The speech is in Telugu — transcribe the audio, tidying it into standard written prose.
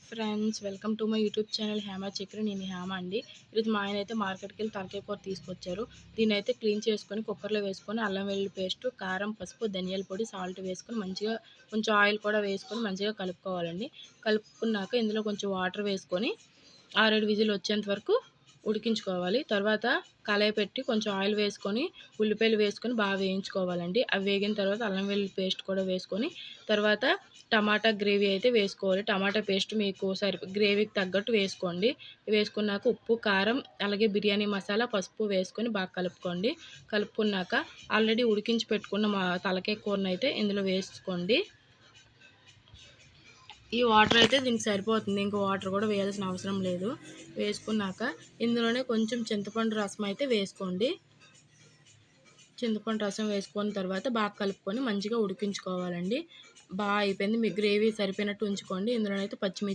Friends, welcome to my YouTube channel Hema Chakri. నేను హేమ అండి. ఈరోజు మా ఆయన అయితే మార్కెట్కి వెళ్ళి తలకాయ కూర తీసుకొచ్చారు. దీన్ని అయితే క్లీన్ చేసుకొని కుక్కర్లో వేసుకొని అల్లం వెల్లుల్లి పేస్ట్, కారం, పసుపు, ధనియాల పొడి, సాల్ట్ వేసుకొని మంచిగా కొంచెం ఆయిల్ కూడా వేసుకొని మంచిగా కలుపుకోవాలండి. కలుపుకున్నాక ఇందులో కొంచెం వాటర్ వేసుకొని 6 విజిల్ వచ్చేంత వరకు ఉడికించుకోవాలి. తర్వాత కళాయి పెట్టి కొంచెం ఆయిల్ వేసుకొని ఉల్లిపాయలు వేసుకొని బాగా వేయించుకోవాలండి. అవి వేగిన తర్వాత అల్లం వెల్లుల్లి పేస్ట్ కూడా వేసుకొని తర్వాత టమాటా గ్రేవీ అయితే వేసుకోవాలి. టమాటా పేస్ట్ మీకు గ్రేవీకి తగ్గట్టు వేసుకోండి. వేసుకున్నాక ఉప్పు, కారం, అలాగే బిర్యానీ మసాలా, పసుపు వేసుకొని బాగా కలుపుకోండి. కలుపుకున్నాక ఆల్రెడీ ఉడికించి పెట్టుకున్న మా తలకాయ కూరను అయితే ఇందులో వేసుకోండి. ఈ వాటర్ అయితే దీనికి సరిపోతుంది. ఇంకో వాటర్ కూడా వేయాల్సిన అవసరం లేదు. వేసుకున్నాక ఇందులోనే కొంచెం చింతపండు రసం అయితే వేసుకోండి. చింతపండు రసం వేసుకున్న తర్వాత బాగా కలుపుకొని మంచిగా ఉడికించుకోవాలండి. బాగా అయిపోయింది. మీ గ్రేవీ సరిపోయినట్టు ఉంచుకోండి. ఇందులోనైతే పచ్చిమిర్చి